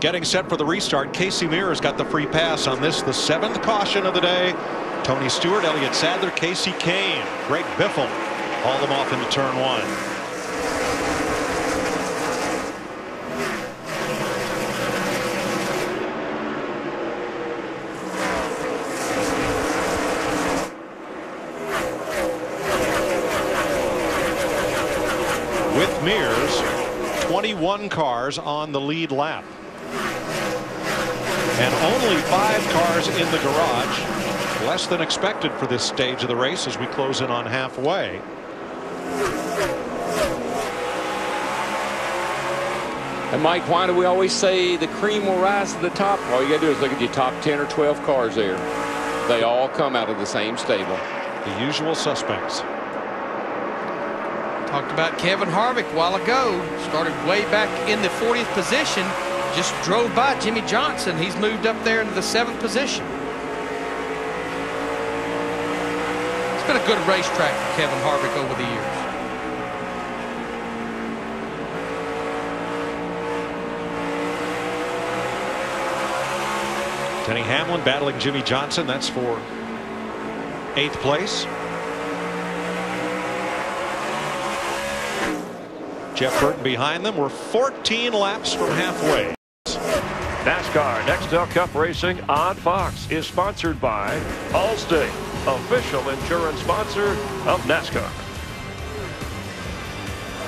Getting set for the restart. Casey Mears got the free pass on this, the 7th caution of the day. Tony Stewart, Elliott Sadler, Casey Kane, Greg Biffle haul them off into turn 1. With Mears, 21 cars on the lead lap. And only 5 cars in the garage. Less than expected for this stage of the race as we close in on halfway. And Mike, why do we always say the cream will rise to the top? All you got to do is look at your top 10 or 12 cars there. They all come out of the same stable. The usual suspects. Talked about Kevin Harvick a while ago. Started way back in the 40th position. Just drove by Jimmy Johnson. He's moved up there into the 7th position. It's been a good racetrack for Kevin Harvick over the years. Denny Hamlin battling Jimmy Johnson. That's for 8th place. Jeff Burton behind them. We're 14 laps from halfway. NASCAR Next Cup Racing on Fox is sponsored by Allstate, official insurance sponsor of NASCAR.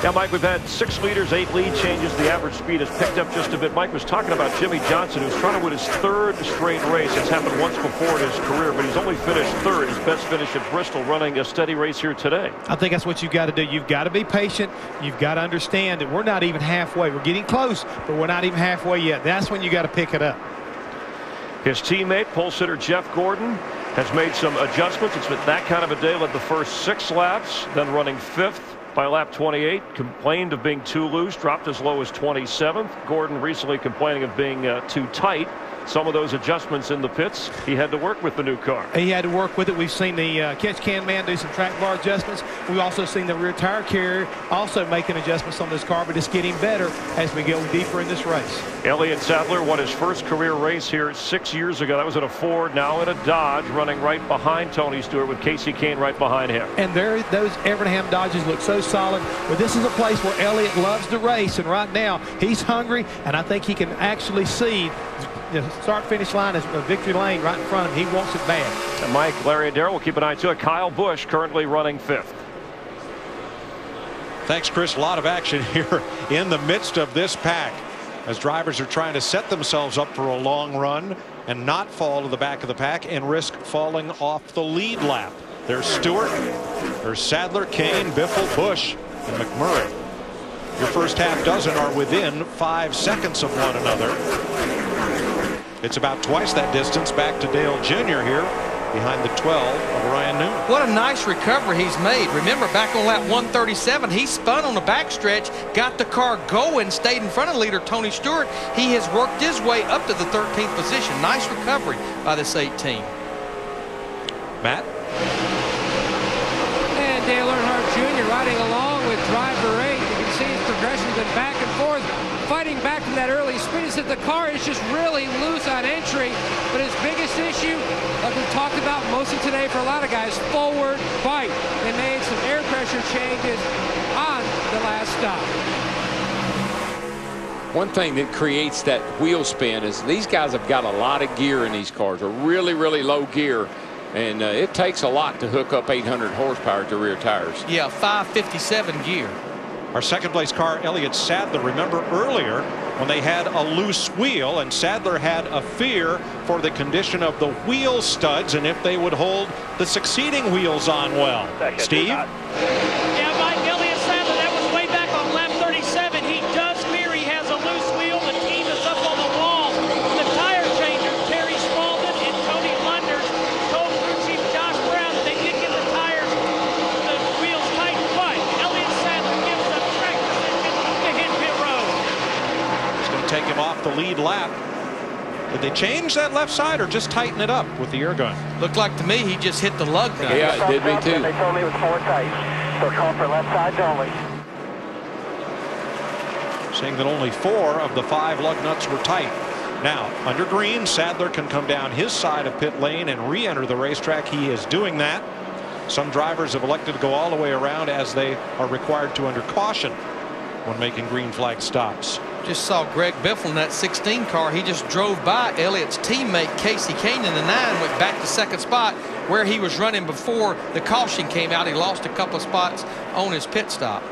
Yeah, Mike, we've had 6 leaders, 8 lead changes. The average speed has picked up just a bit. Mike was talking about Jimmy Johnson, who's trying to win his 3rd straight race. It's happened once before in his career, but he's only finished 3rd. His best finish at Bristol, running a steady race here today. I think that's what you've got to do. You've got to be patient. You've got to understand that we're not even halfway. We're getting close, but we're not even halfway yet. That's when you got to pick it up. His teammate, pole sitter Jeff Gordon, has made some adjustments. It's been that kind of a day. Led the first 6 laps, then running 5th. By lap 28, complained of being too loose, dropped as low as 27th. Gordon recently complaining of being too tight. Some of those adjustments in the pits, he had to work with the new car. He had to work with it. We've seen the catch can man do some track bar adjustments. We've also seen the rear tire carrier also making adjustments on this car, but it's getting better as we go deeper in this race. Elliott Sadler won his first career race here 6 years ago. That was in a Ford, now in a Dodge, running right behind Tony Stewart with Casey Kane right behind him. And those Evernham Dodges look so solid, but this is a place where Elliott loves to race, and right now he's hungry, and I think he can actually see the start-finish line is a victory lane right in front of him. He wants it bad. And Mike, Larry, and Darrell will keep an eye to it. Kyle Busch currently running 5th. Thanks, Chris. A lot of action here in the midst of this pack as drivers are trying to set themselves up for a long run and not fall to the back of the pack and risk falling off the lead lap. There's Stewart, there's Sadler, Kane, Biffle, Busch, and McMurray. Your first half dozen are within 5 seconds of one another. It's about twice that distance back to Dale Jr. here behind the 12 of Ryan Newman. What a nice recovery he's made. Remember, back on lap 137, he spun on the backstretch, got the car going, stayed in front of leader Tony Stewart. He has worked his way up to the 13th position. Nice recovery by this 18. Matt? And Dale Earnhardt Jr. riding along with driver 8. You can see his progression been back and forth, fighting back from that early speed. He said the car is just really loose on entry, but his biggest issue, like we've talked about mostly today for a lot of guys, forward bite. They made some air pressure changes on the last stop. One thing that creates that wheel spin is these guys have got a lot of gear in these cars, a really, really low gear. And it takes a lot to hook up 800 horsepower to rear tires. Yeah, 557 gear. Our second place car, Elliott Sadler. Remember earlier when they had a loose wheel and Sadler had a fear for the condition of the wheel studs and if they would hold the succeeding wheels on well. Steve? Yeah, Mike, Elliott Sadler, that was way back on lap 37. He does fear he has a loose wheel. The team is up on the wall. The tire changers, Terry Spalding and Tony Lunders, told crew chief Josh Brown that they did get the tires, the wheels tight, but Elliott Sadler gives the track position to hit pit road. It's going to take him off the lead lap. Did they change that left side or just tighten it up with the air gun? Looked like to me he just hit the lug nut. Yeah, it did me too. They told me it was 4 tight. So call for left sides only. saying that only 4 of the 5 lug nuts were tight. Now, under green, Sadler can come down his side of pit lane and re-enter the racetrack. He is doing that. Some drivers have elected to go all the way around, as they are required to under caution when making green flag stops. Just saw Greg Biffle in that 16 car. He just drove by Elliott's teammate Casey Kane in the 9, went back to second spot where he was running before the caution came out. He lost a couple of spots on his pit stop.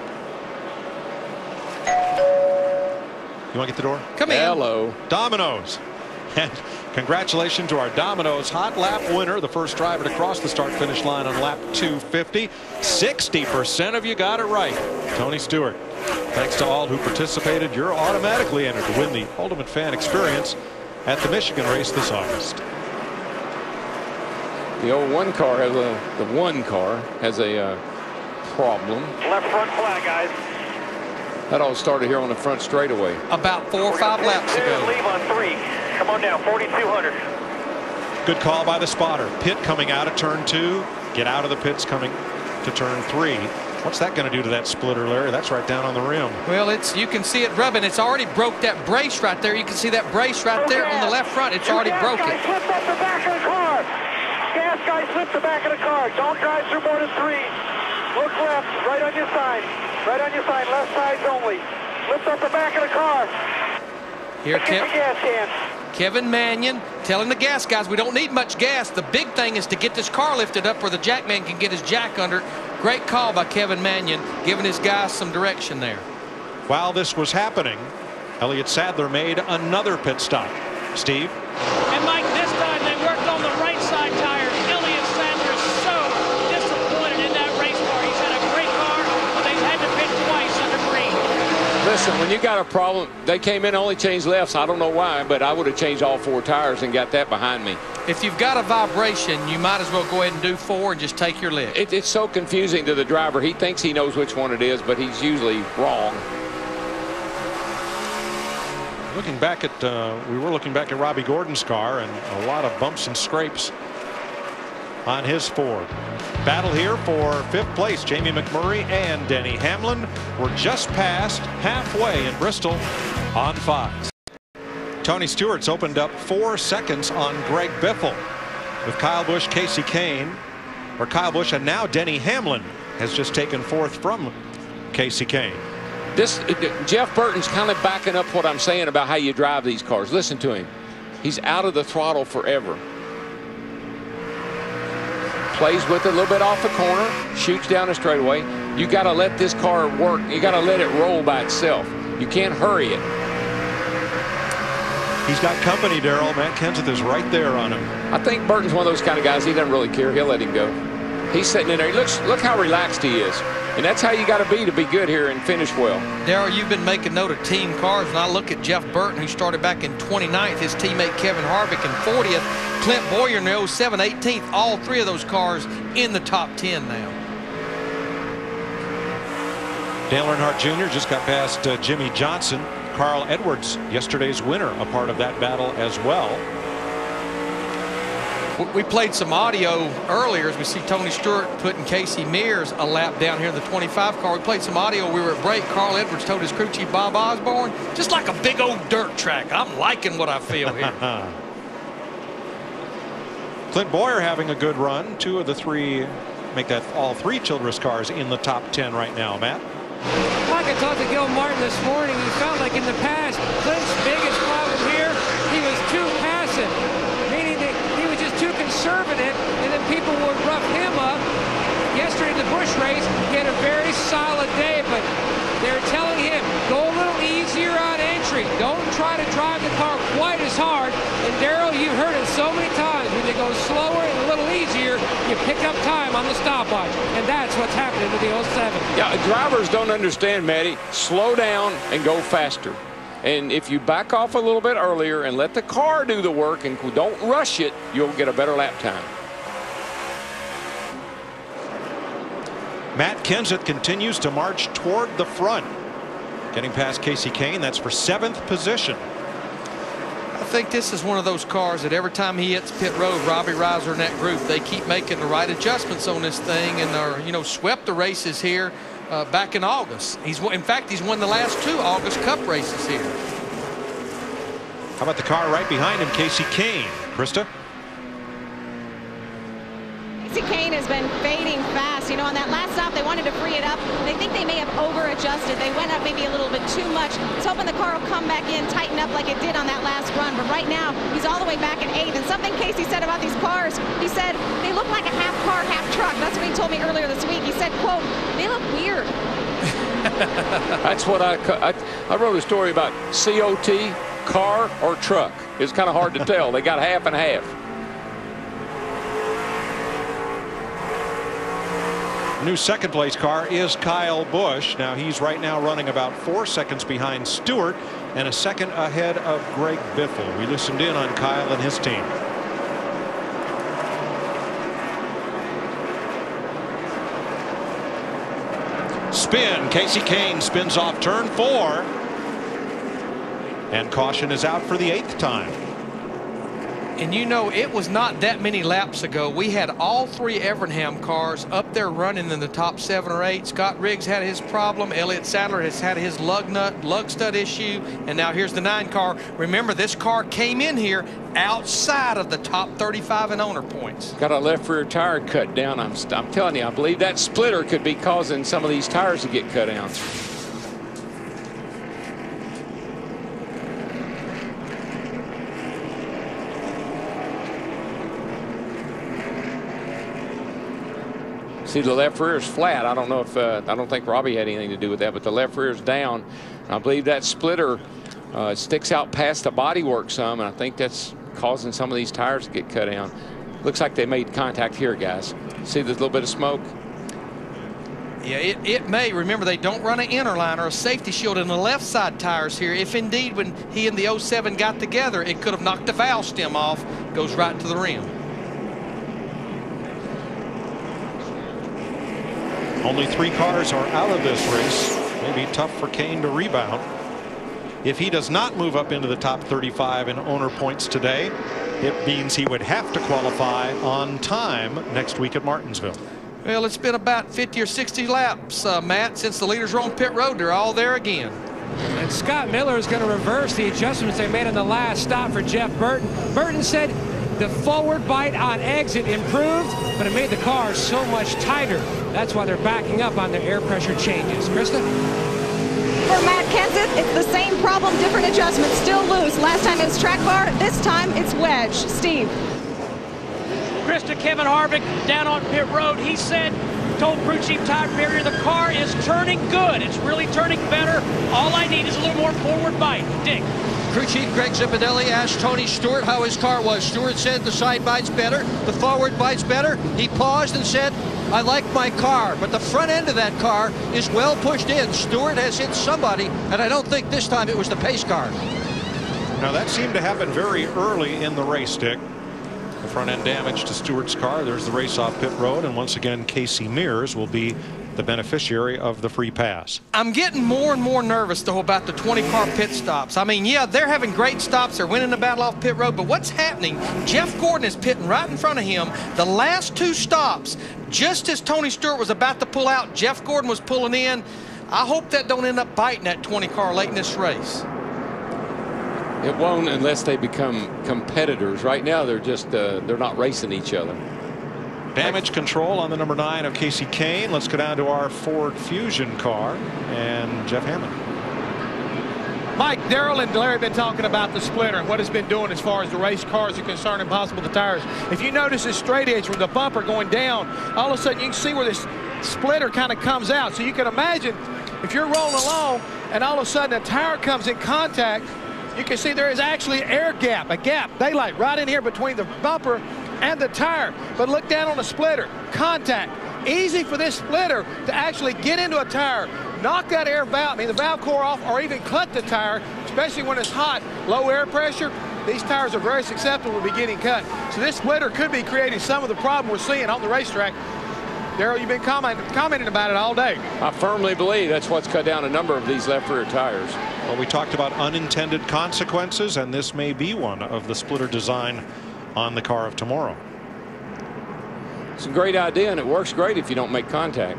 You want to get the door? Come in. Hello. Domino's. And congratulations to our Domino's hot lap winner, the first driver to cross the start finish line on lap 250. 60% of you got it right. Tony Stewart. Thanks to all who participated. You're automatically entered to win the Ultimate Fan Experience at the Michigan race this August. The old one car has a problem. Left front flag, guys. That all started here on the front straightaway. About 4 or 5 laps ago. Leave on 3. Come on down, 4,200. Good call by the spotter. Pit coming out of turn 2. Get out of the pits coming to turn 3. What's that going to do to that splitter, Larry? That's right down on the rim. Well, you can see it rubbing. It's already broke that brace right there. You can see that brace right there on the left front. It's already broken. Gas guy slipped up the back of the car. Gas guy slipped the back of the car. Don't drive through more than 3. Look left, right on your side. Right on your side, left sides only. Lift up the back of the car. Here, Get the gas can. Kevin Mannion telling the gas guys we don't need much gas. The big thing is to get this car lifted up where the jack man can get his jack under. Great call by Kevin Mannion, giving his guys some direction there. While this was happening, Elliott Sadler made another pit stop. Steve? And Mike, this time they worked on the right side tire. Elliott Sadler is so disappointed in that race car. He's had a great car, but they've had to pit twice under green. Listen, when you got a problem, they came in and only changed lefts. I don't know why, but I would have changed all 4 tires and got that behind me. If you've got a vibration, you might as well go ahead and do 4 and just take your lick. It's so confusing to the driver. He thinks he knows which one it is, but he's usually wrong. Looking back at, we were looking back at Robbie Gordon's car, and a lot of bumps and scrapes on his Ford. Battle here for 5th place. Jamie McMurray and Denny Hamlin were just past halfway in Bristol on Fox. Tony Stewart's opened up 4 seconds on Greg Biffle, with Kyle Busch, Casey Kane, or Kyle Busch, and now Denny Hamlin has just taken 4th from Casey Kane. Jeff Burton's kind of backing up what I'm saying about how you drive these cars. Listen to him. He's out of the throttle forever. Plays with it a little bit off the corner, shoots down the straightaway. You got to let this car work. You got to let it roll by itself. You can't hurry it. He's got company, Darrell. Matt Kenseth is right there on him. I think Burton's one of those kind of guys. He doesn't really care. He'll let him go. He's sitting in there. Look how relaxed he is. And that's how you got to be good here and finish well. Darrell, you've been making note of team cars, and I look at Jeff Burton, who started back in 29th, his teammate Kevin Harvick in 40th, Clint Boyer in the 07 18th. All 3 of those cars in the top 10 now. Dale Earnhardt Jr. just got past Jimmy Johnson. Carl Edwards, yesterday's winner, a part of that battle as well. We played some audio earlier as we see Tony Stewart putting Casey Mears a lap down here in the 25 car. We played some audio. We were at break. Carl Edwards told his crew chief Bob Osborne, just like a big old dirt track. I'm liking what I feel here. Clint Boyer having a good run. 2 of the 3 make that all 3 Childress cars in the top 10 right now. Matt? Like I talked to Gil Martin this morning, he felt like in the past, Clint's biggest problem here, he was too passive, meaning that he was just too conservative, and then people would rough him up. Yesterday in the Busch race, he had a very solid day, but they're telling him, go a little easier on entry. Don't try to drive the car quite as hard. And Darrell, you've heard it so many times, when you go slower and a little easier, you pick up time on the stopwatch. And that's what's happening with the 07. Yeah, drivers don't understand, Matty. Slow down and go faster. And if you back off a little bit earlier and let the car do the work and don't rush it, you'll get a better lap time. Matt Kenseth continues to march toward the front, getting past Casey Kane. That's for 7th position. I think this is one of those cars that every time he hits pit road, Robbie Reiser and that group, they keep making the right adjustments on this thing, and are, swept the races here back in August. In fact, he's won the last 2 August Cup races here. How about the car right behind him, Casey Kane? Krista? Casey Kane has been fading fast. You know, on that last stop, they wanted to free it up. They think they may have over-adjusted. They went up maybe a little bit too much. He's hoping the car will come back in, tighten up like it did on that last run. But right now, he's all the way back in 8th. And something Casey said about these cars, he said, they look like a half car, half truck. That's what he told me earlier this week. He said, quote, they look weird. That's what I wrote a story about COT, car or truck. It's kind of hard to tell. They got half and half. New second place car is Kyle Busch. Now he's right now running about 4 seconds behind Stewart and a second ahead of Greg Biffle. We listened in on Kyle and his team. Spin. Casey Kane spins off turn 4. And caution is out for the 8th time. And you know, it was not that many laps ago. We had all 3 Evernham cars up there running in the top 7 or 8. Scott Riggs had his problem. Elliott Sadler has had his lug stud issue. And now here's the 9 car. Remember, this car came in here outside of the top 35 in owner points. Got a left rear tire cut down. I'm telling you, I believe that splitter could be causing some of these tires to get cut down. See, the left rear is flat. I don't know if I don't think Robbie had anything to do with that, but the left rear is down. I believe that splitter sticks out past the bodywork some, and I think that's causing some of these tires to get cut down. Looks like they made contact here, guys. See, there's a little bit of smoke. Yeah, it may. Remember, they don't run an interline or a safety shield in the left side tires here. If indeed when he and the 07 got together, it could have knocked the valve stem off. Goes right to the rim. Only 3 cars are out of this race. Maybe tough for Kane to rebound. If he does not move up into the top 35 in owner points today, it means he would have to qualify on time next week at Martinsville. Well, it's been about 50 or 60 laps, Matt, since the leaders were on pit road. They're all there again. And Scott Miller is going to reverse the adjustments they made on the last stop for Jeff Burton. Burton said the forward bite on exit improved, but it made the car so much tighter. That's why they're backing up on their air pressure changes. Krista? For Matt Kenseth, it's the same problem, different adjustments, still loose. Last time it was track bar, this time it's wedge. Steve. Krista, Kevin Harvick down on pit road. He said, told crew chief Todd Perrier, the car is turning good. It's really turning better. All I need is a little more forward bite. Dick. Crew chief Greg Zipadelli asked Tony Stewart how his car was. Stewart said the side bite's better, the forward bite's better. He paused and said, I like my car, but the front end of that car is well pushed in. Stewart has hit somebody, and I don't think this time it was the pace car. Now that seemed to happen very early in the race, Dick. The front end damage to Stewart's car. There's the race off pit road, and once again Casey Mears will be the beneficiary of the free pass. I'm getting more and more nervous, though, about the 20-car pit stops. I mean, yeah, they're having great stops. They're winning the battle off pit road. But what's happening? Jeff Gordon is pitting right in front of him. The last 2 stops, just as Tony Stewart was about to pull out, Jeff Gordon was pulling in. I hope that don't end up biting that 20-car late in this race. It won't unless they become competitors. Right now, they're just they're not racing each other. Damage control on the number 9 of Casey Kane. Let's go down to our Ford Fusion car and Jeff Hammond. Mike, Darrell and Larry have been talking about the splitter and what it's been doing as far as the race cars are concerned and possible the tires. If you notice this straight edge from the bumper going down, all of a sudden you can see where this splitter kind of comes out. So you can imagine if you're rolling along and all of a sudden a tire comes in contact, you can see there is actually an air gap, daylight right in here between the bumper and the tire. But look down on the splitter, contact. Easy for this splitter to actually get into a tire, knock that air valve, the valve core off, or even cut the tire, especially when it's hot, low air pressure. These tires are very susceptible to be getting cut. So this splitter could be creating some of the problem we're seeing on the racetrack. Darrell, you've been commenting about it all day. I firmly believe that's what's cut down a number of these left rear tires. Well, we talked about unintended consequences, and this may be one of the splitter design on the car of tomorrow. It's a great idea, and it works great if you don't make contact.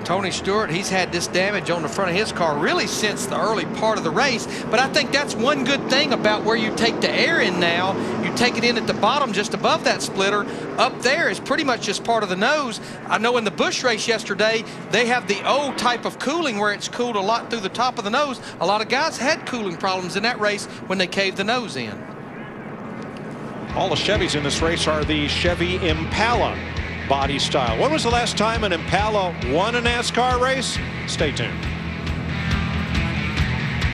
Tony Stewart, he's had this damage on the front of his car really since the early part of the race. But I think that's one good thing about where you take the air in now. You take it in at the bottom just above that splitter. Up there is pretty much just part of the nose. I know in the Busch race yesterday, they have the O type of cooling where it's cooled a lot through the top of the nose. A lot of guys had cooling problems in that race when they caved the nose in. All the Chevys in this race are the Chevy Impala body style. When was the last time an Impala won a NASCAR race? Stay tuned.